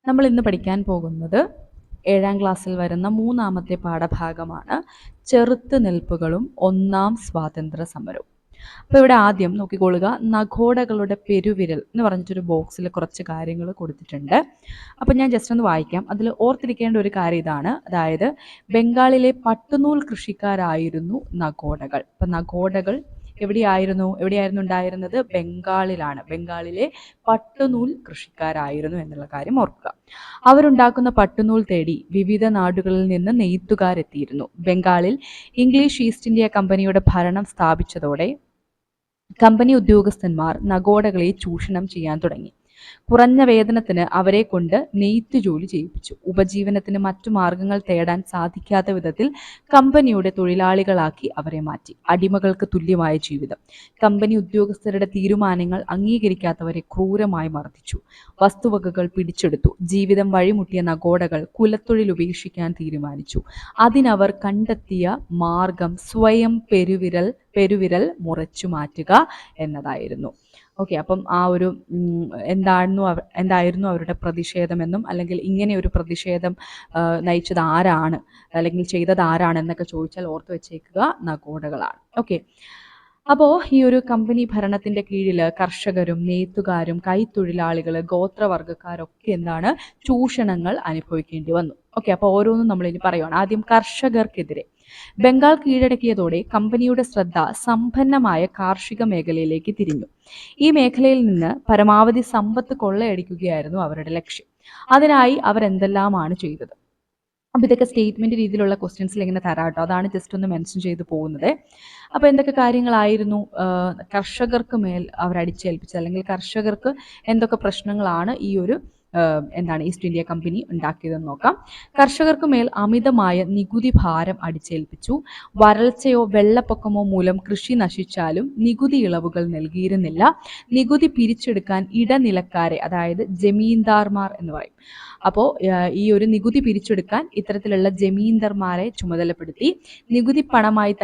നമ്മൾ ഇന്ന് പഠിക്കാൻ പോകുന്നത് 7ാം ക്ലാസ്സിൽ വരുന്ന 3ാമത്തെ പാഠഭാഗമാണ് ചെറുത്ത് നിൽപ്പുകളും ഒന്നാം സ്വാതന്ത്ര്യ സമരവും. അപ്പോൾ ഇവിടെ ആദ്യം നോക്കിക്കൊള്ളുക, നഖോടകളുടെ പെരുവിരൽ എന്ന് പറഞ്ഞിട്ടൊരു ബോക്സിൽ കുറച്ച് കാര്യങ്ങൾ കൊടുത്തിട്ടുണ്ട്. അപ്പോൾ ഞാൻ ജസ്റ്റ് ഒന്ന് വായിക്കാം. അതിൽ ഓർത്തിരിക്കേണ്ട ഒരു കാര്യം ഇതാണ്, അതായത് ബംഗാളിലെ പട്ടുനൂൽ കൃഷിക്കാരായിരുന്നു നഖോടകൾ. അപ്പം നഖോടകൾ എവിടെയായിരുന്നു ഉണ്ടായിരുന്നത്? ബംഗാളിലാണ്. ബംഗാളിലെ പട്ടുനൂൽ കൃഷിക്കാരായിരുന്നു എന്നുള്ള കാര്യം ഓർക്കുക. അവരുണ്ടാക്കുന്ന പട്ടുനൂൽ തേടി വിവിധ നാടുകളിൽ നിന്ന് നെയ്ത്തുകാരെത്തിയിരുന്നു. ബംഗാളിൽ ഇംഗ്ലീഷ് ഈസ്റ്റ് ഇന്ത്യ കമ്പനിയുടെ ഭരണം സ്ഥാപിച്ചതോടെ കമ്പനി ഉദ്യോഗസ്ഥന്മാർ നഗോഡകളെ ചൂഷണം ചെയ്യാൻ തുടങ്ങി. കുറഞ്ഞ വേതനത്തിന് അവരെ കൊണ്ട് നെയ്ത്ത് ജോലി ചെയ്യിപ്പിച്ചു. ഉപജീവനത്തിന് മറ്റു മാർഗങ്ങൾ തേടാൻ സാധിക്കാത്ത വിധത്തിൽ കമ്പനിയുടെ തൊഴിലാളികളാക്കി അവരെ മാറ്റി. അടിമകൾക്ക് തുല്യമായ ജീവിതം. കമ്പനി ഉദ്യോഗസ്ഥരുടെ തീരുമാനങ്ങൾ അംഗീകരിക്കാത്തവരെ ക്രൂരമായി മർദ്ദിച്ചു. വസ്തുവകകൾ പിടിച്ചെടുത്തു. ജീവിതം വഴിമുട്ടിയ നഗോഡകൾ കുലത്തൊഴിൽ ഉപേക്ഷിക്കാൻ തീരുമാനിച്ചു. അതിനവർ കണ്ടെത്തിയ മാർഗം സ്വയം പെരുവിരൽ മുറിച്ചു മാറ്റുക എന്നതായിരുന്നു. ഓക്കെ, അപ്പം ആ ഒരു എന്തായിരുന്നു അവരുടെ പ്രതിഷേധമെന്നും, അല്ലെങ്കിൽ ഇങ്ങനെ ഒരു പ്രതിഷേധം നയിച്ചത് ആരാണ്, അല്ലെങ്കിൽ ചെയ്തത് ആരാണ് എന്നൊക്കെ ചോദിച്ചാൽ ഓർത്തു വെച്ചേക്കുക, നഗോഡകളാണ്. ഓക്കെ, അപ്പോൾ ഈ ഒരു കമ്പനി ഭരണത്തിന്റെ കീഴിൽ കർഷകരും നെയ്ത്തുകാരും കൈത്തൊഴിലാളികൾ ഗോത്രവർഗക്കാരൊക്കെ ചൂഷണങ്ങൾ അനുഭവിക്കേണ്ടി വന്നു. ഓക്കെ, അപ്പോൾ ഓരോന്നും നമ്മൾ ഇനി പറയുവാണ്. ആദ്യം കർഷകർക്കെതിരെ. ബംഗാൾ കീഴടക്കിയതോടെ കമ്പനിയുടെ ശ്രദ്ധ സമ്പന്നമായ കാർഷിക മേഖലയിലേക്ക് തിരിഞ്ഞു. ഈ മേഖലയിൽ നിന്ന് പരമാവധി സമ്പത്ത് കൊള്ളയടിക്കുകയായിരുന്നു അവരുടെ ലക്ഷ്യം. അതിനായി അവരെന്തെല്ലാമാണ് ചെയ്തത്? അപ്പം ഇതൊക്കെ സ്റ്റേറ്റ്മെന്റ് രീതിയിലുള്ള ക്വസ്റ്റ്യൻസിൽ ഇങ്ങനെ തരാട്ടോ, അതാണ് ജസ്റ്റ് ഒന്ന് മെൻഷൻ ചെയ്ത് പോകുന്നത്. അപ്പോൾ എന്തൊക്കെ കാര്യങ്ങളായിരുന്നു കർഷകർക്ക് മേൽ അവർ അടിച്ചേൽപ്പിച്ചത്, അല്ലെങ്കിൽ കർഷകർക്ക് എന്തൊക്കെ പ്രശ്നങ്ങളാണ് ഈ ഒരു ഈസ്റ്റ് ഇന്ത്യ കമ്പനി ഉണ്ടാക്കിയതെന്ന് നോക്കാം. കർഷകർക്ക് മേൽ അമിതമായ നികുതി ഭാരം അടിച്ചേൽപ്പിച്ചു. വരൾച്ചയോ വെള്ളപ്പൊക്കമോ മൂലം കൃഷി നശിച്ചാലും നികുതി ഇളവുകൾ നൽകിയിരുന്നില്ല. നികുതി പിരിച്ചെടുക്കാൻ ഇടനിലക്കാരെ, അതായത് ജമീന്ദാർമാർ എന്ന് പറയും. അപ്പോൾ ഈ ഒരു നികുതി പിരിച്ചെടുക്കാൻ ഇത്തരത്തിലുള്ള ജമീന്ദർമാരെ ചുമതലപ്പെടുത്തി. നികുതി പണമായി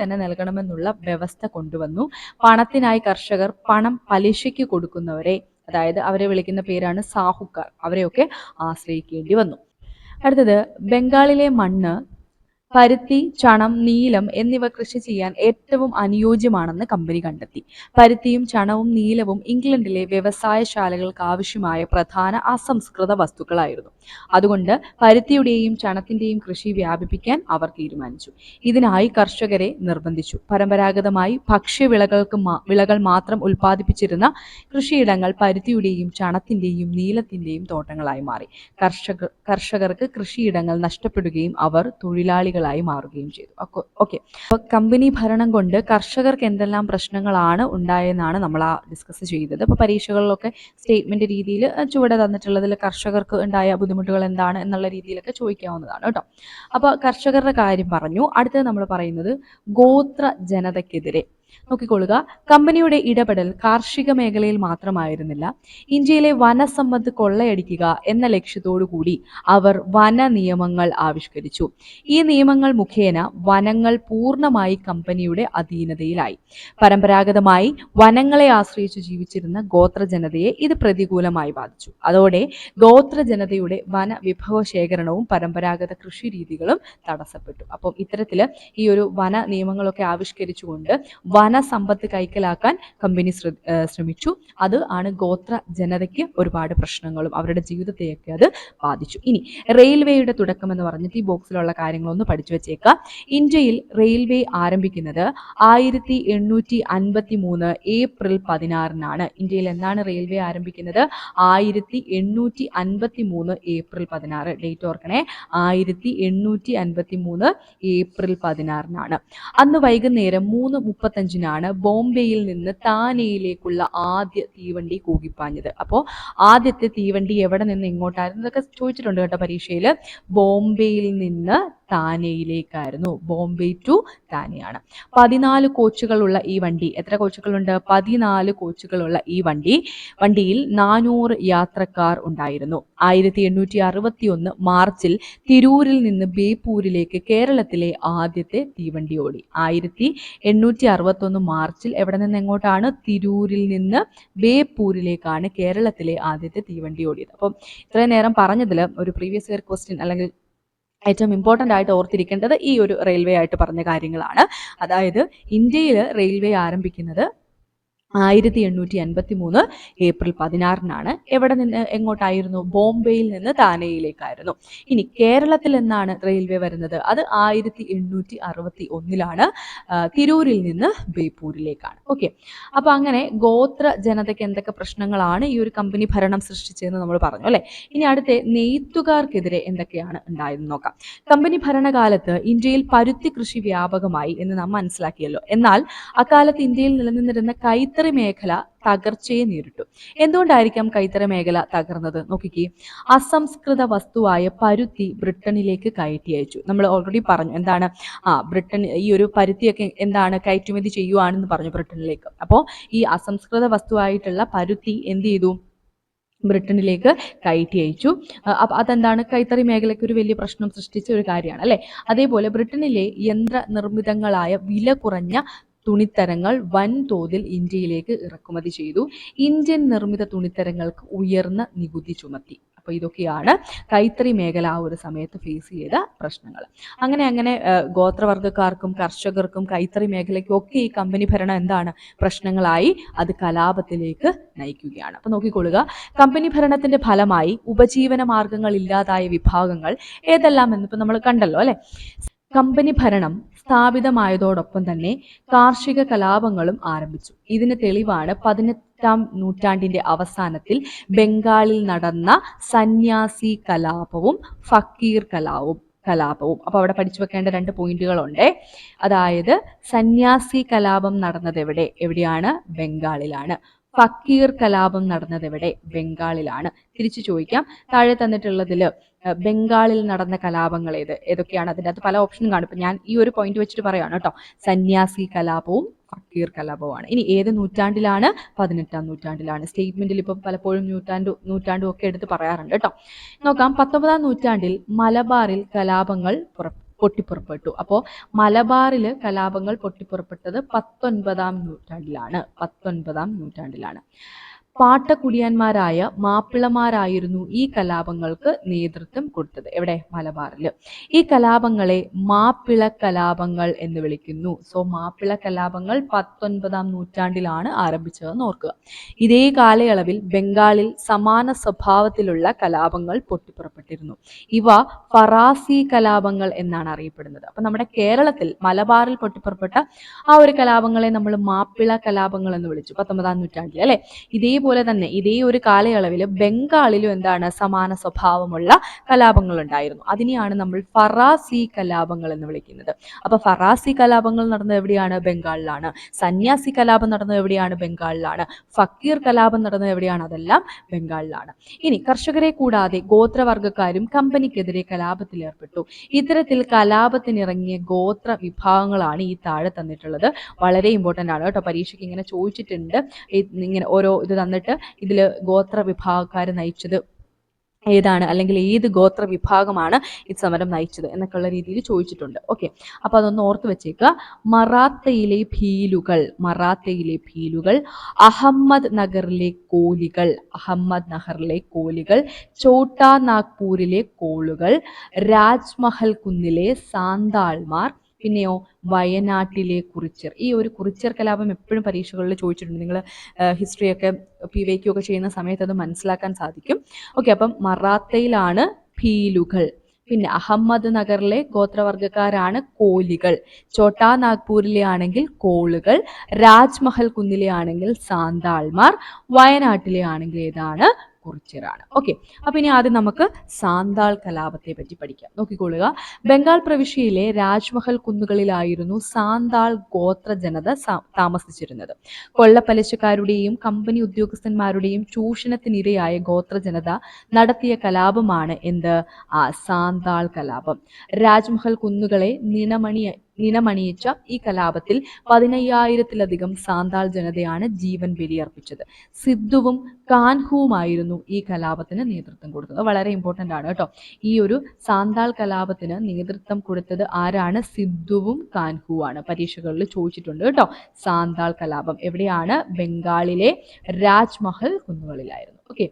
തന്നെ നൽകണമെന്നുള്ള വ്യവസ്ഥ കൊണ്ടുവന്നു. പണത്തിനായി കർഷകർ പണം പലിശയ്ക്ക് കൊടുക്കുന്നവരെ, അതായത് അവരെ വിളിക്കുന്ന പേരാണ് സാഹുക്കാർ, അവരെയൊക്കെ ആശ്രയിക്കേണ്ടി വന്നു. അടുത്തത്, ബംഗാളിലെ മണ്ണ് പരുത്തി, ചണം, നീലം എന്നിവ കൃഷി ചെയ്യാൻ ഏറ്റവും അനുയോജ്യമാണെന്ന് കമ്പനി കണ്ടെത്തി. പരുത്തിയും ചണവും നീലവും ഇംഗ്ലണ്ടിലെ വ്യവസായശാലകൾക്ക് ആവശ്യമായ പ്രധാന അസംസ്കൃത വസ്തുക്കളായിരുന്നു. അതുകൊണ്ട് പരുത്തിയുടെയും ചണത്തിന്റെയും കൃഷി വ്യാപിപ്പിക്കാൻ അവർ തീരുമാനിച്ചു. ഇതിനായി കർഷകരെ നിർബന്ധിച്ചു. പരമ്പരാഗതമായി വിളകൾ മാത്രം ഉൽപ്പാദിപ്പിച്ചിരുന്ന കൃഷിയിടങ്ങൾ പരുത്തിയുടെയും ചണത്തിന്റെയും നീലത്തിന്റെയും തോട്ടങ്ങളായി മാറി. കർഷകർക്ക് കൃഷിയിടങ്ങൾ നഷ്ടപ്പെടുകയും അവർ തൊഴിലാളികളായി മാറുകയും ചെയ്തു. ഓക്കെ, അപ്പോൾ കമ്പനി ഭരണം കൊണ്ട് കർഷകർക്ക് എന്തെല്ലാം പ്രശ്നങ്ങളാണ് ഉണ്ടായെന്നാണ് നമ്മൾ ഡിസ്കസ് ചെയ്തത്. അപ്പോൾ പരീക്ഷകളിലൊക്കെ സ്റ്റേറ്റ്മെന്റ് രീതിയിൽ ചുവടെ തന്നിട്ടുള്ളതിൽ കർഷകർക്ക് ഉണ്ടായ ബുദ്ധിമുട്ടുകൾ എന്താണ് എന്നുള്ള രീതിയിലൊക്കെ ചോദിക്കാവുന്നതാണ് കേട്ടോ. അപ്പോൾ കർഷകരുടെ കാര്യം പറഞ്ഞു. അടുത്തത് നമ്മൾ പറയുന്നത് ഗോത്ര ജനതയ്ക്കെതിരെ. നോക്കിക്കൊള്ളുക, കമ്പനിയുടെ ഇടപെടൽ കാർഷിക മേഖലയിൽ മാത്രമായിരുന്നില്ല. ഇന്ത്യയിലെ വനസമ്പത്ത് കൊള്ളയടിക്കുക എന്ന ലക്ഷ്യത്തോടു കൂടി അവർ വന നിയമങ്ങൾ ആവിഷ്കരിച്ചു. ഈ നിയമങ്ങൾ മുഖേന വനങ്ങൾ പൂർണ്ണമായി കമ്പനിയുടെ അധീനതയിലായി. പരമ്പരാഗതമായി വനങ്ങളെ ആശ്രയിച്ച് ജീവിച്ചിരുന്ന ഗോത്ര ജനതയെ ഇത് പ്രതികൂലമായി ബാധിച്ചു. അതോടെ ഗോത്ര ജനതയുടെ വന വിഭവ ശേഖരണവും പരമ്പരാഗത കൃഷി രീതികളും തടസ്സപ്പെട്ടു. അപ്പം ഇത്തരത്തില് ഈ ഒരു വന നിയമങ്ങളൊക്കെ ആവിഷ്കരിച്ചുകൊണ്ട് വനസമ്പത്ത് കൈക്കലാക്കാൻ കമ്പനി ശ്രമിച്ചു. അത് ആണ് ഗോത്ര ജനതയ്ക്ക് ഒരുപാട് പ്രശ്നങ്ങളും അവരുടെ ജീവിതത്തെയൊക്കെ അത് ബാധിച്ചു. ഇനി റെയിൽവേയുടെ തുടക്കം എന്ന് പറഞ്ഞിട്ട് ഈ ബോക്സിലുള്ള കാര്യങ്ങളൊന്ന് പഠിച്ചു വെച്ചേക്കുക. ഇന്ത്യയിൽ റെയിൽവേ ആരംഭിക്കുന്നത് 1853 ഏപ്രിൽ 16 ഇന്ത്യയിൽ എന്നാണ് റെയിൽവേ ആരംഭിക്കുന്നത്? 1853 ഏപ്രിൽ 16. ഡേറ്റ് ഓർക്കണേ, 1853 ഏപ്രിൽ 16 അന്ന് വൈകുന്നേരം 3:35 ബോംബെയിൽ നിന്ന് താനെയിലേക്കുള്ള ആദ്യ തീവണ്ടി കൂകിപ്പാഞ്ഞത്. അപ്പോൾ ആദ്യത്തെ തീവണ്ടി എവിടെ നിന്ന് എങ്ങോട്ടായിരുന്നു? ഇതൊക്കെ ചോദിച്ചിട്ടുണ്ട് കേട്ടോ പരീക്ഷയിൽ. ബോംബെയിൽ നിന്ന് താനെയിലേക്കായിരുന്നു. ബോംബെ ടു താനെയാണ്. 14 കോച്ചുകളുള്ള ഈ വണ്ടി, എത്ര കോച്ചുകളുണ്ട്? 14 കോച്ചുകളുള്ള ഈ വണ്ടിയിൽ 400 യാത്രക്കാർ ഉണ്ടായിരുന്നു. 1861 മാർച്ചിൽ തിരൂരിൽ നിന്ന് ബേപ്പൂരിലേക്ക് കേരളത്തിലെ ആദ്യത്തെ തീവണ്ടി ഓടി. 1861 മാർച്ചിൽ എവിടെ നിന്ന് എങ്ങോട്ടാണ്? തിരൂരിൽ നിന്ന് ബേപ്പൂരിലേക്കാണ് കേരളത്തിലെ ആദ്യത്തെ തീവണ്ടി ഓടിയത്. അപ്പം ഇത്രയും നേരം പറഞ്ഞതിൽ ഒരു പ്രീവിയസ് ഇയർ ക്വസ്റ്റ്യൻ അല്ലെങ്കിൽ ഏറ്റവും ഇമ്പോർട്ടൻ്റ് ആയിട്ട് ഓർത്തിരിക്കേണ്ടത് ഈ ഒരു റെയിൽവേ ആയിട്ട് പറഞ്ഞ കാര്യങ്ങളാണ്. അതായത് ഇന്ത്യയിൽ റെയിൽവേ ആരംഭിക്കുന്നത് 1853 ഏപ്രിൽ 16 എവിടെ നിന്ന് എങ്ങോട്ടായിരുന്നു? ബോംബെയിൽ നിന്ന് താനെയിലേക്കായിരുന്നു. ഇനി കേരളത്തിൽ എന്നാണ് റെയിൽവേ വരുന്നത്? അത് 1861 തിരൂരിൽ നിന്ന് ബേപ്പൂരിലേക്കാണ്. ഓക്കെ, അപ്പൊ അങ്ങനെ ഗോത്ര ജനതയ്ക്ക് എന്തൊക്കെ പ്രശ്നങ്ങളാണ് ഈ ഒരു കമ്പനി ഭരണം സൃഷ്ടിച്ചതെന്ന് നമ്മൾ പറഞ്ഞു അല്ലെ. ഇനി അടുത്ത നെയ്ത്തുകാർക്കെതിരെ എന്തൊക്കെയാണ് ഉണ്ടായതെന്ന് നോക്കാം. കമ്പനി ഭരണകാലത്ത് ഇന്ത്യയിൽ പരുത്തി കൃഷി വ്യാപകമായി എന്ന് നാം മനസ്സിലാക്കിയല്ലോ. എന്നാൽ അക്കാലത്ത് ഇന്ത്യയിൽ നിലനിന്നിരുന്ന കൈത്തറി മേഖല തകർച്ചയെ നേരിട്ടു. എന്തുകൊണ്ടായിരിക്കാം കൈത്തറി മേഖല തകർന്നത്? നോക്കിക്കേ, അസംസ്കൃത വസ്തുവായ പരുത്തി ബ്രിട്ടനിലേക്ക് കയറ്റി അയച്ചു. നമ്മൾ ഓൾറെഡി പറഞ്ഞു എന്താണ്, ബ്രിട്ടൻ ഈ ഒരു പരുത്തിയൊക്കെ എന്താണ് കയറ്റുമതി ചെയ്യുവാണെന്ന് പറഞ്ഞു ബ്രിട്ടനിലേക്ക്. അപ്പോൾ ഈ അസംസ്കൃത വസ്തുവായിട്ടുള്ള പരുത്തി എന്ത് ചെയ്തു? ബ്രിട്ടനിലേക്ക് കയറ്റി അയച്ചു. അപ്പം അതെന്താണ്, കൈത്തറി മേഖലയ്ക്ക് ഒരു വലിയ പ്രശ്നം സൃഷ്ടിച്ച ഒരു കാര്യമാണ് അല്ലെ. അതേപോലെ ബ്രിട്ടനിലെ യന്ത്രനിർമ്മിതങ്ങളായ വില കുറഞ്ഞ തുണിത്തരങ്ങൾ വൻതോതിൽ ഇന്ത്യയിലേക്ക് ഇറക്കുമതി ചെയ്തു. ഇന്ത്യൻ നിർമ്മിത തുണിത്തരങ്ങൾക്ക് ഉയർന്ന നികുതി ചുമത്തി. അപ്പൊ ഇതൊക്കെയാണ് കൈത്തറി മേഖല ആ ഒരു സമയത്ത് ഫേസ് ചെയ്ത പ്രശ്നങ്ങൾ. അങ്ങനെ ഗോത്രവർഗ്ഗക്കാർക്കും കർഷകർക്കും കൈത്തറി മേഖലയ്ക്കും ഒക്കെ ഈ കമ്പനി ഭരണം എന്താണ് പ്രശ്നങ്ങളായി, അത് കലാപത്തിലേക്ക് നയിക്കുകയാണ്. അപ്പൊ നോക്കിക്കൊള്ളുക, കമ്പനി ഭരണത്തിന്റെ ഫലമായി ഉപജീവന മാർഗങ്ങൾ ഇല്ലാതായ വിഭാഗങ്ങൾ ഏതെല്ലാം എന്നിപ്പോ നമ്മൾ കണ്ടല്ലോ അല്ലെ. കമ്പനി ഭരണം സ്ഥാപിതമായതോടൊപ്പം തന്നെ കാർഷിക കലാപങ്ങളും ആരംഭിച്ചു. ഇതിന് തെളിവാണ് 18ാം നൂറ്റാണ്ടിന്റെ അവസാനത്തിൽ ബംഗാളിൽ നടന്ന സന്യാസി കലാപവും ഫക്കീർ കലാപവും. അപ്പൊ അവിടെ പഠിച്ചു വെക്കേണ്ട 2 പോയിന്റുകളുണ്ട്. അതായത് സന്യാസി കലാപം നടന്നത് എവിടെയാണ്? ബംഗാളിലാണ്. ഫക്കീർ കലാപം നടന്നത് ബംഗാളിലാണ്. തിരിച്ചു ചോദിക്കാം, താഴെ തന്നിട്ടുള്ളതിൽ ബംഗാളിൽ നടന്ന കലാപങ്ങൾ ഏതൊക്കെയാണ്? അതിൻ്റെ അകത്ത് പല ഓപ്ഷനും കാണും. ഇപ്പം ഞാൻ ഈ ഒരു പോയിന്റ് വെച്ചിട്ട് പറയുകയാണ് കേട്ടോ. സന്യാസി കലാപവും ഫക്കീർ കലാപവുമാണ്. ഇനി ഏത് നൂറ്റാണ്ടിലാണ്? 18ാം നൂറ്റാണ്ടിലാണ്. സ്റ്റേറ്റ്മെന്റിൽ ഇപ്പം പലപ്പോഴും നൂറ്റാണ്ടും ഒക്കെ എടുത്ത് പറയാറുണ്ട് കേട്ടോ. നോക്കാം, 19ാം നൂറ്റാണ്ടിൽ മലബാറിൽ കലാപങ്ങൾ പൊട്ടിപ്പുറപ്പെട്ടു. അപ്പോൾ മലബാറിൽ കലാപങ്ങൾ പൊട്ടിപ്പുറപ്പെട്ടത് 19ാം നൂറ്റാണ്ടിലാണ്. പാട്ടക്കുടിയന്മാരായ മാപ്പിളമാരായിരുന്നു ഈ കലാപങ്ങൾക്ക് നേതൃത്വം കൊടുത്തത്. എവിടെ? മലബാറിൽ. ഈ കലാപങ്ങളെ മാപ്പിള കലാപങ്ങൾ എന്ന് വിളിക്കുന്നു. സോ മാപ്പിള കലാപങ്ങൾ 19ാം നൂറ്റാണ്ടിലാണ് ആരംഭിച്ചതെന്ന് ഓർക്കുക. ഇതേ കാലയളവിൽ ബംഗാളിൽ സമാന സ്വഭാവത്തിലുള്ള കലാപങ്ങൾ പൊട്ടിപ്പുറപ്പെട്ടിരുന്നു. ഇവ ഫറാസി കലാപങ്ങൾ എന്നാണ് അറിയപ്പെടുന്നത്. അപ്പൊ നമ്മുടെ കേരളത്തിൽ മലബാറിൽ പൊട്ടിപ്പുറപ്പെട്ട ആ ഒരു കലാപങ്ങളെ നമ്മൾ മാപ്പിള കലാപങ്ങൾ എന്ന് വിളിച്ചു 19ാം നൂറ്റാണ്ടിൽ അല്ലെ. ഇതേപോലെ തന്നെ ഇതേ ഒരു കാലയളവിൽ ബംഗാളിലും എന്താണ് സമാന സ്വഭാവമുള്ള കലാപങ്ങൾ ഉണ്ടായിരുന്നു. അതിനെയാണ് നമ്മൾ ഫറാസി കലാപങ്ങൾ എന്ന് വിളിക്കുന്നത്. അപ്പൊ ഫറാസി കലാപങ്ങൾ നടന്നത് എവിടെയാണ്? ബംഗാളിലാണ്. സന്യാസി കലാപം നടന്നത് എവിടെയാണ്? ബംഗാളിലാണ്. ഫക്കീർ കലാപം നടന്നത് എവിടെയാണ്? അതെല്ലാം ബംഗാളിലാണ്. ഇനി കർഷകരെ കൂടാതെ ഗോത്രവർഗ്ഗക്കാരും കമ്പനിക്കെതിരെ കലാപത്തിൽ ഏർപ്പെട്ടു. ഇത്തരത്തിൽ കലാപത്തിനിറങ്ങിയ ഗോത്ര വിഭാഗങ്ങളാണ് ഈ താഴെ തന്നിട്ടുള്ളത്. വളരെ ഇമ്പോർട്ടൻ്റ് ആണ് കേട്ടോ. പരീക്ഷയ്ക്ക് ഇങ്ങനെ ചോദിച്ചിട്ടുണ്ട്. ഇങ്ങനെ ഓരോ ഇത് തന്നിട്ട് ഇതിൽ ഗോത്ര വിഭാഗക്കാർ നയിച്ചത് ഏതാണ്, അല്ലെങ്കിൽ ഏത് ഗോത്ര വിഭാഗമാണ് ഈ സമരം നയിച്ചത് എന്നൊക്കെയുള്ള രീതിയിൽ ചോദിച്ചിട്ടുണ്ട്. ഓക്കെ, അപ്പൊ അതൊന്ന് ഓർത്ത് വെച്ചേക്കുക. മറാത്തയിലെ ഭീലുകൾ, അഹമ്മദ് നഗറിലെ കോലികൾ, ചോട്ടാ നാഗ്പൂരിലെ കോളുകൾ, രാജ്മഹൽ കുന്നിലെ സാന്താൾമാർ, പിന്നെയോ വയനാട്ടിലെ കുറിച്യർ. ഈ ഒരു കുറിച്യർ കലാപം എപ്പോഴും പരീക്ഷകളിൽ ചോദിച്ചിട്ടുണ്ട്. നിങ്ങൾ ഹിസ്റ്ററിയൊക്കെ PYQ ഒക്കെ ചെയ്യുന്ന സമയത്ത് അത് മനസ്സിലാക്കാൻ സാധിക്കും. ഓക്കെ, അപ്പം മറാത്തയിലാണ് ഭീലുകൾ, പിന്നെ അഹമ്മദ് നഗറിലെ ഗോത്രവർഗ്ഗക്കാരാണ് കോലികൾ, ചോട്ടാ നാഗ്പൂരിലെ ആണെങ്കിൽ കോളുകൾ, രാജ്മഹൽ കുന്നിലെ ആണെങ്കിൽ സാന്താൾമാർ, വയനാട്ടിലെ ആണെങ്കിൽ ഏതാണ്? കുറിച്യരാണ്. ഓക്കെ, അപ്പൊ ഇനി ആദ്യം നമുക്ക് സാന്താൾ കലാപത്തെ പറ്റി പഠിക്കാം. നോക്കിക്കൊള്ളുക. ബംഗാൾ പ്രവിശ്യയിലെ രാജ്മഹൽ കുന്നുകളിലായിരുന്നു സാന്താൾ ഗോത്ര ജനത താമസിച്ചിരുന്നത്. കൊള്ളപ്പലിശക്കാരുടെയും കമ്പനി ഉദ്യോഗസ്ഥന്മാരുടെയും ചൂഷണത്തിനിരയായ ഗോത്ര ജനത നടത്തിയ കലാപമാണ് എന്ത്? സാന്താൾ കലാപം. രാജ്മഹൽ കുന്നുകളെ നിണമണിയിച്ച ഈ കലാപത്തിൽ 15,000-ലധികം സാന്താൾ ജനതയാണ് ജീവൻ ബലിയർപ്പിച്ചത്. സിദ്ധുവും കാൻഹുവുമായിരുന്നു ഈ കലാപത്തിന് നേതൃത്വം കൊടുത്തത്. വളരെ ഇമ്പോർട്ടന്റ് ആണ് കേട്ടോ. ഈ ഒരു സാന്താൾ കലാപത്തിന് നേതൃത്വം കൊടുത്തത് ആരാണ്? സിദ്ധുവും കാൻഹുവാണ്. പരീക്ഷകളിൽ ചോദിച്ചിട്ടുണ്ട് കേട്ടോ. സാന്താൾ കലാപം എവിടെയാണ്? ബംഗാളിലെ രാജ്മഹൽ കുന്നുകളിലായിരുന്നു. ഓക്കെ,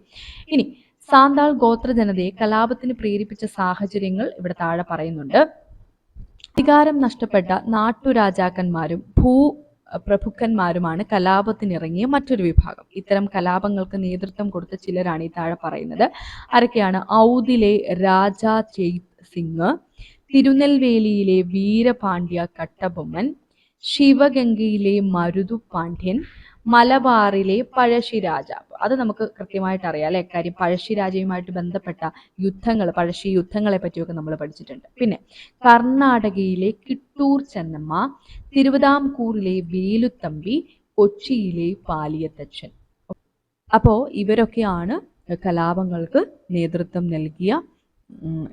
ഇനി സാന്താൾ ഗോത്ര ജനതയെ കലാപത്തിന് പ്രേരിപ്പിച്ച സാഹചര്യങ്ങൾ ഇവിടെ താഴെ പറയുന്നുണ്ട്. അധികാരം നഷ്ടപ്പെട്ട നാട്ടുരാജാക്കന്മാരും പ്രഭുക്കന്മാരുമാണ് കലാപത്തിനിറങ്ങിയ മറ്റൊരു വിഭാഗം. ഇത്തരം കലാപങ്ങൾക്ക് നേതൃത്വം കൊടുത്ത ചിലരാണ് ഈ താഴെ പറയുന്നത്. ആരൊക്കെയാണ്? ഔദിലെ രാജാ ചെയ്ത് സിംഗ്, തിരുനെൽവേലിയിലെ വീരപാണ്ഡ്യ കട്ടബൊമ്മൻ, ശിവഗംഗയിലെ മരുതു പാണ്ഡ്യൻ, മലബാറിലെ പഴശ്ശിരാജ. അത് നമുക്ക് കൃത്യമായിട്ട് അറിയാം അല്ലെ. കാര്യം പഴശ്ശിരാജയുമായിട്ട് ബന്ധപ്പെട്ട യുദ്ധങ്ങൾ, പഴശ്ശി യുദ്ധങ്ങളെ പറ്റിയൊക്കെ നമ്മൾ പഠിച്ചിട്ടുണ്ട്. പിന്നെ കർണാടകയിലെ കിട്ടൂർ ചെന്നമ്മ, തിരുവിതാംകൂറിലെ വേലുത്തമ്പി, കൊച്ചിയിലെ പാലിയത്തച്ഛൻ. അപ്പോ ഇവരൊക്കെയാണ് കലാപങ്ങൾക്ക് നേതൃത്വം നൽകിയ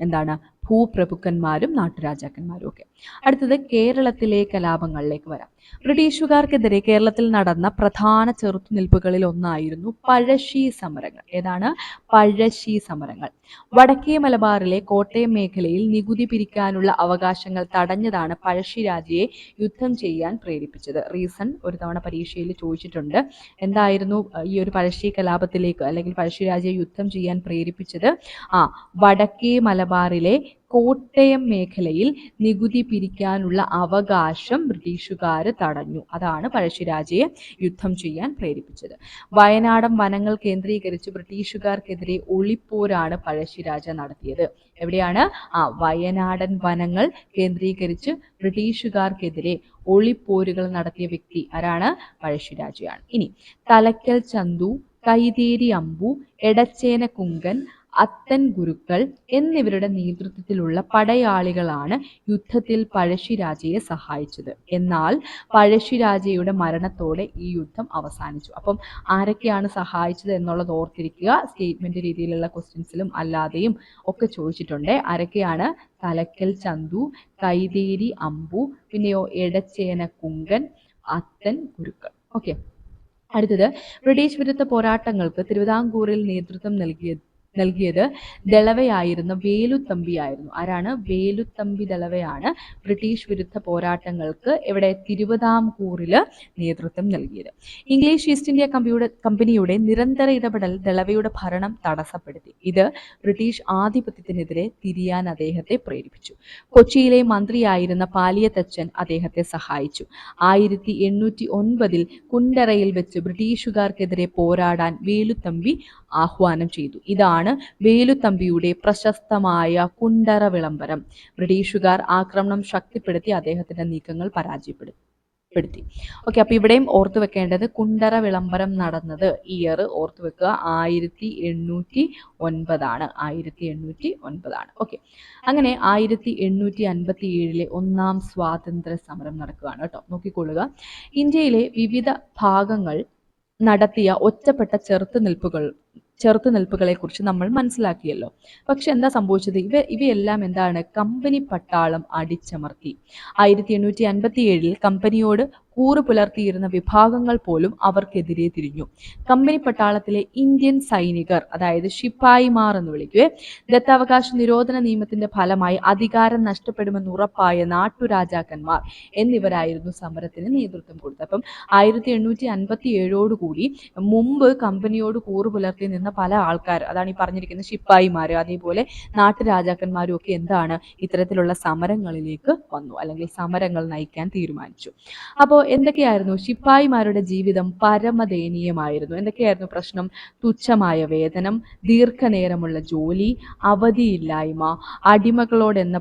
എന്താണ് ഭൂപ്രഭുക്കന്മാരും നാട്ടുരാജാക്കന്മാരും ഒക്കെ. അടുത്തത് കേരളത്തിലെ കലാപങ്ങളിലേക്ക് വരാം. ബ്രിട്ടീഷുകാർക്കെതിരെ കേരളത്തിൽ നടന്ന പ്രധാന ചെറുത്തുനിൽപ്പുകളിൽ ഒന്നായിരുന്നു പഴശ്ശി സമരങ്ങൾ. ഏതാണ്? പഴശ്ശി സമരങ്ങൾ. വടക്കേ മലബാറിലെ കോട്ടയം മേഖലയിൽ നികുതി പിരിക്കാനുള്ള അവകാശങ്ങൾ തടഞ്ഞതാണ് പഴശ്ശിരാജയെ യുദ്ധം ചെയ്യാൻ പ്രേരിപ്പിച്ചത്. റീസൺ ഒരു തവണ പരീക്ഷയിൽ ചോദിച്ചിട്ടുണ്ട്. എന്തായിരുന്നു ഈ ഒരു പഴശ്ശി കലാപത്തിലേക്ക് അല്ലെങ്കിൽ പഴശ്ശിരാജയെ യുദ്ധം ചെയ്യാൻ പ്രേരിപ്പിച്ചത്? വടക്കേ മലബാറിലെ കോട്ടയം മേഖലയിൽ നികുതി പിരിക്കാനുള്ള അവകാശം ബ്രിട്ടീഷുകാർ തടഞ്ഞു. അതാണ് പഴശ്ശിരാജയെ യുദ്ധം ചെയ്യാൻ പ്രേരിപ്പിച്ചത്. വയനാടൻ വനങ്ങൾ കേന്ദ്രീകരിച്ച് ബ്രിട്ടീഷുകാർക്കെതിരെ ഒളിപ്പോരാണ് പഴശ്ശിരാജ നടത്തിയത്. എവിടെയാണ്? വയനാടൻ വനങ്ങൾ കേന്ദ്രീകരിച്ച് ബ്രിട്ടീഷുകാർക്കെതിരെ ഒളിപ്പോരുകൾ നടത്തിയ വ്യക്തി ആരാണ്? പഴശ്ശിരാജയാണ്. ഇനി തലക്കൽ ചന്തു, കൈതേരി അമ്പു, എടച്ചേന കുങ്കൻ, അത്തൻ ഗുരുക്കൾ എന്നിവരുടെ നേതൃത്വത്തിലുള്ള പടയാളികളാണ് യുദ്ധത്തിൽ പഴശ്ശിരാജയെ സഹായിച്ചത്. എന്നാൽ പഴശ്ശിരാജയുടെ മരണത്തോടെ ഈ യുദ്ധം അവസാനിച്ചു. അപ്പം ആരൊക്കെയാണ് സഹായിച്ചത് എന്നുള്ളത് ഓർത്തിരിക്കുക. സ്റ്റേറ്റ്മെന്റ് രീതിയിലുള്ള ക്വസ്റ്റ്യൻസിലും അല്ലാതെയും ഒക്കെ ചോദിച്ചിട്ടുണ്ട്. ആരൊക്കെയാണ്? തലക്കൽ ചന്തു, കൈതേരി അമ്പു, പിന്നെയോ എടച്ചേന കുങ്കൻ, അത്തൻ ഗുരുക്കൾ. ഓക്കെ, അടുത്തത് ബ്രിട്ടീഷ് വിരുദ്ധ പോരാട്ടങ്ങൾക്ക് തിരുവിതാംകൂറിൽ നേതൃത്വം നൽകിയത് ദളവയായിരുന്ന വേലുത്തമ്പിയായിരുന്നു. ആരാണ്? വേലുത്തമ്പി ദളവയാണ് ബ്രിട്ടീഷ് വിരുദ്ധ പോരാട്ടങ്ങൾക്ക് ഇവിടെ തിരുവിതാംകൂറില് നേതൃത്വം നൽകിയത്. ഇംഗ്ലീഷ് ഈസ്റ്റ് ഇന്ത്യ കമ്പനിയുടെ നിരന്തര ഇടപെടൽ ദളവയുടെ ഭരണം തടസ്സപ്പെടുത്തി. ഇത് ബ്രിട്ടീഷ് ആധിപത്യത്തിനെതിരെ തിരിയാൻ അദ്ദേഹത്തെ പ്രേരിപ്പിച്ചു. കൊച്ചിയിലെ മന്ത്രിയായിരുന്ന പാലിയത്തച്ഛൻ അദ്ദേഹത്തെ സഹായിച്ചു. 1809 കുണ്ടറയിൽ വെച്ച് ബ്രിട്ടീഷുകാർക്കെതിരെ പോരാടാൻ വേലുത്തമ്പി ആഹ്വാനം ചെയ്തു. ഇതാണ് വേലുത്തമ്പിയുടെ പ്രശസ്തമായ കുണ്ടറ വിളംബരം. ബ്രിട്ടീഷുകാർ ആക്രമണം ശക്തിപ്പെടുത്തി അദ്ദേഹത്തിന്റെ നീക്കങ്ങൾ പരാജയപ്പെടുത്തി. ഓക്കെ, അപ്പൊ ഇവിടെയും ഓർത്തു വെക്കേണ്ടത് കുണ്ടറ വിളംബരം നടന്നത് ഇയർ ഓർത്തു വെക്കുക 1809 ആണ്. 1809 ആണ്. ഓക്കെ, അങ്ങനെ 1857 ഒന്നാം സ്വാതന്ത്ര്യ സമരം നടക്കുകയാണ് കേട്ടോ. നോക്കിക്കൊള്ളുക. ഇന്ത്യയിലെ വിവിധ ഭാഗങ്ങൾ നടത്തിയ ഒറ്റപ്പെട്ട ചെറുത്തുനിൽപ്പുകളെ കുറിച്ച് നമ്മൾ മനസ്സിലാക്കിയല്ലോ. പക്ഷെ എന്താ സംഭവിച്ചത്? ഇവയെല്ലാം എന്താണ്? കമ്പനി പട്ടാളം അടിച്ചമർത്തി. 1857 കമ്പനിയോട് കൂറ് പുലർത്തിയിരുന്ന വിഭാഗങ്ങൾ പോലും അവർക്കെതിരെ തിരിഞ്ഞു. കമ്പനി പട്ടാളത്തിലെ ഇന്ത്യൻ സൈനികർ, അതായത് ശിപ്പായിമാർ എന്ന് വിളിക്കുക, ദത്താവകാശ നിരോധന നിയമത്തിന്റെ ഫലമായി അധികാരം നഷ്ടപ്പെടുമെന്ന് ഉറപ്പായ നാട്ടുരാജാക്കന്മാർ എന്നിവരായിരുന്നു സമരത്തിന് നേതൃത്വം കൊടുത്തത്. അപ്പം 1857 മുമ്പ് കമ്പനിയോട് കൂറ് പുലർത്തി നിന്ന പല ആൾക്കാർ, അതാണ് ഈ പറഞ്ഞിരിക്കുന്ന ശിപ്പായിമാർ, അതേപോലെ നാട്ടുരാജാക്കന്മാരും ഒക്കെ എന്താണ് ഇത്തരത്തിലുള്ള സമരങ്ങളിലേക്ക് വന്നു, അല്ലെങ്കിൽ സമരങ്ങൾ നയിക്കാൻ തീരുമാനിച്ചു. അപ്പോൾ എന്തൊക്കെയായിരുന്നു? ശിപ്പായിമാരുടെ ജീവിതം പരമദയനീയമായിരുന്നു. എന്തൊക്കെയായിരുന്നു പ്രശ്നം? തുച്ഛമായ വേതനം, ദീർഘനേരമുള്ള ജോലി, അവധിയില്ലായ്മ, അടിമകളോടെന്ന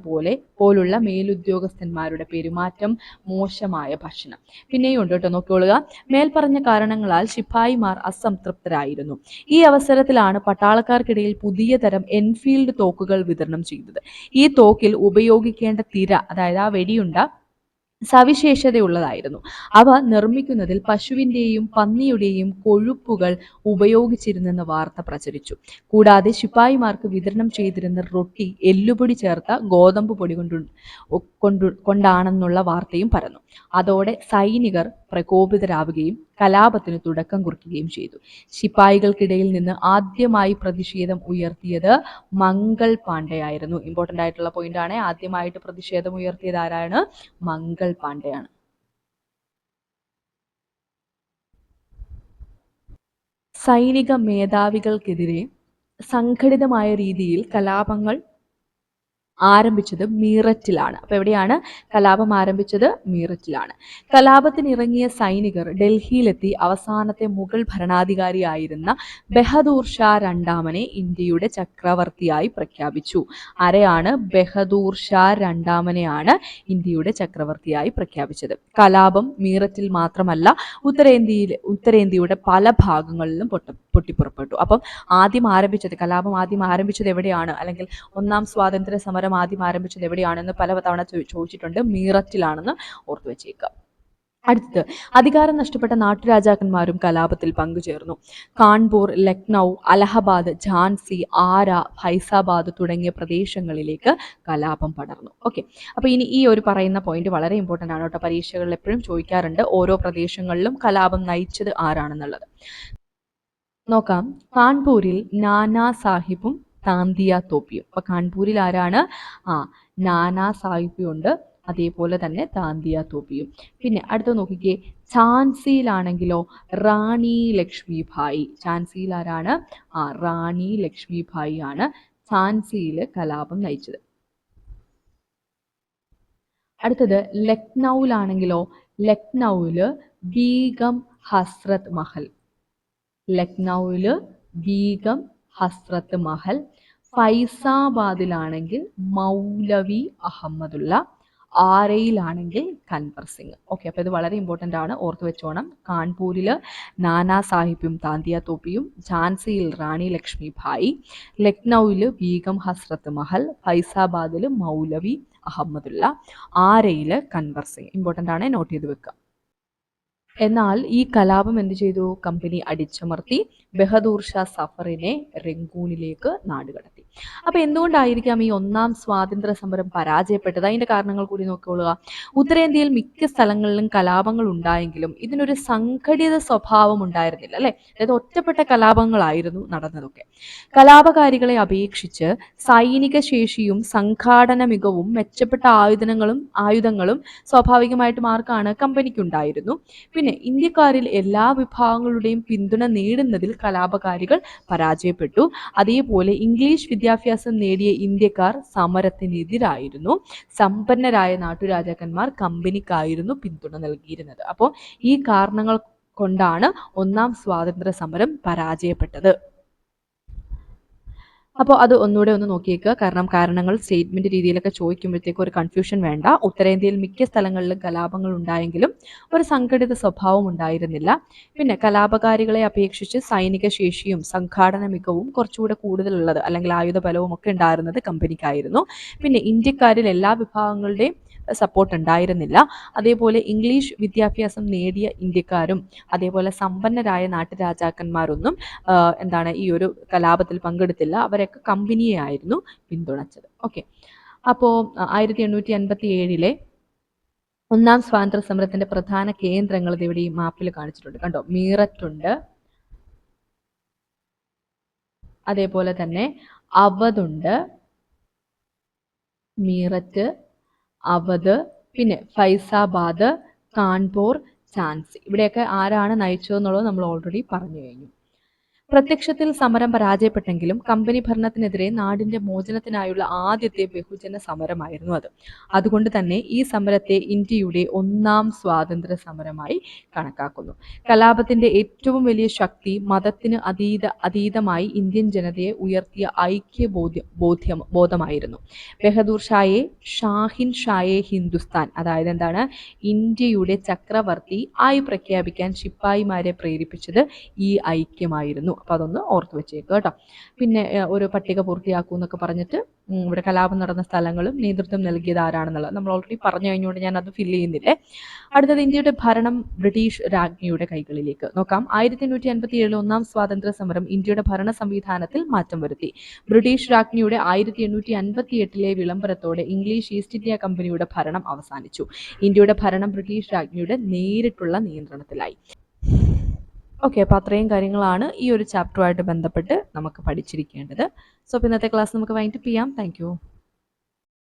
പോലുള്ള മേലുദ്യോഗസ്ഥന്മാരുടെ പെരുമാറ്റം, മോശമായ ഭക്ഷണം. പിന്നെയും ഉണ്ട് കേട്ടോ, നോക്കിക്കൊള്ളുക. മേൽപ്പറഞ്ഞ കാരണങ്ങളാൽ ശിപ്പായിമാർ അസംതൃപ്തരായിരുന്നു. ഈ അവസരത്തിലാണ് പട്ടാളക്കാർക്കിടയിൽ പുതിയ തരം എൻഫീൽഡ് തോക്കുകൾ വിതരണം ചെയ്തത്. ഈ തോക്കിൽ ഉപയോഗിക്കേണ്ട തിര, അതായത് ആ വെടിയുണ്ട, സവിശേഷതയുള്ളതായിരുന്നു. അവ നിർമ്മിക്കുന്നതിൽ പശുവിന്റെയും പന്നിയുടെയും കൊഴുപ്പുകൾ ഉപയോഗിച്ചിരുന്നെന്ന വാർത്ത പ്രചരിച്ചു. കൂടാതെ ശിപ്പായിമാർക്ക് വിതരണം ചെയ്തിരുന്ന റൊട്ടി എല്ലുപൊടി ചേർത്ത ഗോതമ്പ് പൊടി കൊണ്ടാണെന്നുള്ള വാർത്തയും പരന്നു. അതോടെ സൈനികർ പ്രകോപിതരാവുകയും കലാപത്തിന് തുടക്കം കുറിക്കുകയും ചെയ്തു. ശിപ്പായികൾക്കിടയിൽ നിന്ന് ആദ്യമായി പ്രതിഷേധം ഉയർത്തിയത് മംഗൾ പാണ്ഡെയായിരുന്നു. ഇമ്പോർട്ടന്റ് ആയിട്ടുള്ള പോയിന്റ് ആണ്. ആദ്യമായിട്ട് പ്രതിഷേധം ഉയർത്തിയത് ആരാണ്? മംഗൾ പാണ്ഡെയാണ്. സൈനിക മേധാവികൾക്കെതിരെ സംഘടിതമായ രീതിയിൽ കലാപങ്ങൾ ആരംഭിച്ചത് മീററ്റിലാണ്. അപ്പൊ എവിടെയാണ് കലാപം ആരംഭിച്ചത്? മീററ്റിലാണ്. കലാപത്തിനിറങ്ങിയ സൈനികർ ഡൽഹിയിലെത്തി അവസാനത്തെ മുഗൾ ഭരണാധികാരിയായിരുന്ന ബഹദൂർ ഷാ രണ്ടാമനെ ഇന്ത്യയുടെ ചക്രവർത്തിയായി പ്രഖ്യാപിച്ചു. ആരെയാണ്? ബഹദൂർ ഷാ രണ്ടാമനെയാണ് ഇന്ത്യയുടെ ചക്രവർത്തിയായി പ്രഖ്യാപിച്ചത്. കലാപം മീററ്റിൽ മാത്രമല്ല, ഉത്തരേന്ത്യയുടെ പല ഭാഗങ്ങളിലും പൊട്ടിപ്പുറപ്പെട്ടു. അപ്പം കലാപം ആദ്യം ആരംഭിച്ചത് എവിടെയാണ്, അല്ലെങ്കിൽ ഒന്നാം സ്വാതന്ത്ര്യ സമരം ആദ്യം ആരംഭിച്ചത് എവിടെയാണെന്ന് പലതവണ ചോദിച്ചിട്ടുണ്ട്. മീററ്റിലാണെന്ന് ഓർത്തു വെച്ചേക്കുക. അടുത്തത്, അധികാരം നഷ്ടപ്പെട്ട നാട്ടുരാജാക്കന്മാരും കലാപത്തിൽ പങ്കുചേർന്നു. കാൺപൂർ, ലക്നൗ, അലഹബാദ്, ഝാൻസി, ആര, ഫൈസാബാദ് തുടങ്ങിയ പ്രദേശങ്ങളിലേക്ക് കലാപം പടർന്നു. ഓക്കെ, അപ്പൊ ഇനി ഈ ഒരു പറയുന്ന പോയിന്റ് വളരെ ഇമ്പോർട്ടന്റ് ആണ് കേട്ടോ. പരീക്ഷകളിൽ എപ്പോഴും ചോദിക്കാറുണ്ട് ഓരോ പ്രദേശങ്ങളിലും കലാപം നയിച്ചത് ആരാണെന്നുള്ളത്. നോക്കാം. കാൺപൂരിൽ നാനാ സാഹിബും താന്തിയ തോപ്പിയും. അപ്പൊ കാൺപൂരിൽ ആരാണ്? നാനാ സാഹിബും ഉണ്ട്, അതേപോലെ തന്നെ താന്തിയ തോപ്പിയും. പിന്നെ അടുത്ത നോക്കിക്കേ, ഝാൻസിയിലാണെങ്കിലോ റാണി ലക്ഷ്മിഭായി. ഝാൻസിയിൽ ആരാണ്? റാണി ലക്ഷ്മിഭായി ആണ് ഝാൻസിയിൽ കലാപം നയിച്ചത്. അടുത്തത് ലക്നൌവിലാണെങ്കിലോ ലക്നൌവില് ബീഗം ഹസ്രത്ത് മഹൽ. ലക്നൌവില് ബീഗം ഹസ്രത്ത് മഹൽ. ഫൈസാബാദിലാണെങ്കിൽ മൗലവി അഹമ്മദുള്ള. ആരയിലാണെങ്കിൽ കൻവർ സിംഗ്. ഓക്കെ, അപ്പൊ ഇത് വളരെ ഇമ്പോർട്ടന്റ് ആണ്, ഓർത്തു വെച്ചോണം. കാൺപൂരില് നാനാ സാഹിബും താന്തിയ തോപ്പിയും, ഝാൻസിയിൽ റാണി ലക്ഷ്മിഭായി, ലക്നൌവില് ബീഗം ഹസ്രത്ത് മഹൽ, ഫൈസാബാദില് മൗലവി അഹമ്മദുള്ള, ആരയില് കൻവർ സിംഗ്. ഇമ്പോർട്ടന്റ് ആണ്, നോട്ട് ചെയ്ത് വെക്കുക. എന്നാൽ ഈ കലാപം എന്ത് ചെയ്തു? കമ്പനി അടിച്ചമർത്തി ബഹദൂർ ഷാ സഫറിനെ റെങ്കൂണിലേക്ക് നാടുകടത്തി. അപ്പൊ എന്തുകൊണ്ടായിരിക്കാം ഈ ഒന്നാം സ്വാതന്ത്ര്യ സമരം പരാജയപ്പെട്ടത്? അതിന്റെ കാരണങ്ങൾ കൂടി നോക്കിക്കൊള്ളുക. ഉത്തരേന്ത്യയിൽ മിക്ക സ്ഥലങ്ങളിലും കലാപങ്ങൾ ഉണ്ടായെങ്കിലും ഇതിനൊരു സംഘടിത സ്വഭാവം ഉണ്ടായിരുന്നില്ല, അല്ലെ? അതായത് ഒറ്റപ്പെട്ട കലാപങ്ങളായിരുന്നു നടന്നതൊക്കെ. കലാപകാരികളെ അപേക്ഷിച്ച് സൈനിക ശേഷിയും സംഘാടന മികവും മെച്ചപ്പെട്ട ആയുധങ്ങളും സ്വാഭാവികമായിട്ടും ആർക്കാണ്? കമ്പനിക്കുണ്ടായിരുന്നു. പിന്നെ ഇന്ത്യക്കാരിൽ എല്ലാ വിഭാഗങ്ങളുടെയും പിന്തുണ നേടുന്നതിൽ കലാപകാരികൾ പരാജയപ്പെട്ടു. അതേപോലെ ഇംഗ്ലീഷ് വിദ്യാഭ്യാസം നേടിയ ഇന്ത്യക്കാർ സമരത്തിനെതിരായിരുന്നു. സമ്പന്നരായ നാട്ടുരാജാക്കന്മാർ കമ്പനിക്കായിരുന്നു പിന്തുണ നൽകിയിരുന്നത്. അപ്പോൾ ഈ കാരണങ്ങൾ കൊണ്ടാണ് ഒന്നാം സ്വാതന്ത്ര്യ സമരം പരാജയപ്പെട്ടത്. അപ്പോൾ അത് ഒന്നുകൂടെ ഒന്ന് നോക്കിയേക്കുക. കാരണം കാരണങ്ങൾ സ്റ്റേറ്റ്മെന്റ് രീതിയിലൊക്കെ ചോദിക്കുമ്പോഴത്തേക്കും ഒരു കൺഫ്യൂഷൻ വേണ്ട. ഉത്തരേന്ത്യയിൽ മിക്ക സ്ഥലങ്ങളിലും കലാപങ്ങൾ ഉണ്ടായെങ്കിലും ഒരു സംഘടിത സ്വഭാവം ഉണ്ടായിരുന്നില്ല. പിന്നെ കലാപകാരികളെ അപേക്ഷിച്ച് സൈനിക ശേഷിയും സംഘാടന മികവും കുറച്ചുകൂടെ കൂടുതലുള്ളത്, അല്ലെങ്കിൽ ആയുധ ബലവും ഒക്കെ ഉണ്ടായിരുന്നത് കമ്പനിക്കായിരുന്നു. പിന്നെ ഇന്ത്യക്കാരിൽ എല്ലാ വിഭാഗങ്ങളുടെയും സപ്പോർട്ട് ഉണ്ടായിരുന്നില്ല. അതേപോലെ ഇംഗ്ലീഷ് വിദ്യാഭ്യാസം നേടിയ ഇന്ത്യക്കാരും അതേപോലെ സമ്പന്നരായ നാട്ടുരാജാക്കന്മാരൊന്നും ഈ ഒരു കലാപത്തിൽ പങ്കെടുത്തില്ല. അവരൊക്കെ കമ്പനിയെ ആയിരുന്നു പിന്തുണച്ചത്. ഓക്കെ, അപ്പോൾ 1857 ഒന്നാം സ്വാതന്ത്ര്യ സമരത്തിന്റെ പ്രധാന കേന്ദ്രങ്ങൾ ഇവിടെ ഈ മാപ്പിൽ കാണിച്ചിട്ടുണ്ട്. കണ്ടോ, മീററ്റ് ഉണ്ട്, അതേപോലെ തന്നെ അവധ് ഉണ്ട്, മീററ്റ്, അവധ്, പിന്നെ ഫൈസാബാദ്, കാൺപൂർ, ഝാൻസി. ഇവിടെയൊക്കെ ആരാണ് നയിച്ചതെന്നുള്ളത് നമ്മൾ ഓൾറെഡി പറഞ്ഞു കഴിഞ്ഞു. പ്രത്യക്ഷത്തിൽ സമരം പരാജയപ്പെട്ടെങ്കിലും കമ്പനി ഭരണത്തിനെതിരെ നാടിന്റെ മോചനത്തിനായുള്ള ആദ്യത്തെ ബഹുജന സമരമായിരുന്നു അത്. അതുകൊണ്ട് തന്നെ ഈ സമരത്തെ ഇന്ത്യയുടെ ഒന്നാം സ്വാതന്ത്ര്യ സമരമായി കണക്കാക്കുന്നു. കലാപത്തിന്റെ ഏറ്റവും വലിയ ശക്തി മതത്തിന് അതീതമായി ഇന്ത്യൻ ജനതയെ ഉയർത്തിയ ബോധമായിരുന്നു. ബഹദൂർ ഷായെ ഷാഹിൻ ഷായെ ഹിന്ദുസ്ഥാൻ, അതായത് എന്താണ്, ഇന്ത്യയുടെ ചക്രവർത്തി ആയി പ്രഖ്യാപിക്കാൻ ശിപ്പായിമാരെ പ്രേരിപ്പിച്ചത് ഈ ഐക്യമായിരുന്നു. അപ്പൊ അതൊന്ന് ഓർത്തു വെച്ചേക്കുക കേട്ടോ. പിന്നെ ഒരു പട്ടിക പൂർത്തിയാക്കൂ എന്നൊക്കെ പറഞ്ഞിട്ട് ഇവിടെ കലാപം നടന്ന സ്ഥലങ്ങളും നേതൃത്വം നൽകിയത് ആരാണെന്നുള്ളത് നമ്മൾ ഓൾറെഡി പറഞ്ഞു കഴിഞ്ഞുകൊണ്ട് ഞാൻ അത് ഫില്ല് ചെയ്യുന്നില്ലേ. അടുത്തത് ഇന്ത്യയുടെ ഭരണം ബ്രിട്ടീഷ് രാജ്ഞിയുടെ കൈകളിലേക്ക് നോക്കാം. 1857 ഒന്നാം സ്വാതന്ത്ര്യ സമരം ഇന്ത്യയുടെ ഭരണ സംവിധാനത്തിൽ മാറ്റം വരുത്തി. ബ്രിട്ടീഷ് രാജ്ഞിയുടെ 1858 വിളംബരത്തോടെ ഇംഗ്ലീഷ് ഈസ്റ്റ് ഇന്ത്യ കമ്പനിയുടെ ഭരണം അവസാനിച്ചു. ഇന്ത്യയുടെ ഭരണം ബ്രിട്ടീഷ് രാജ്ഞിയുടെ നേരിട്ടുള്ള നിയന്ത്രണത്തിലായി. ഓക്കെ, അപ്പോൾ അത്രയും കാര്യങ്ങളാണ് ഈ ഒരു ചാപ്റ്ററുമായിട്ട് ബന്ധപ്പെട്ട് നമുക്ക് പഠിച്ചിരിക്കേണ്ടത്. സോ അപ്പോൾ ഇന്നത്തെ ക്ലാസ് നമുക്ക് വൈൻഡപ്പ് ചെയ്യാം. താങ്ക്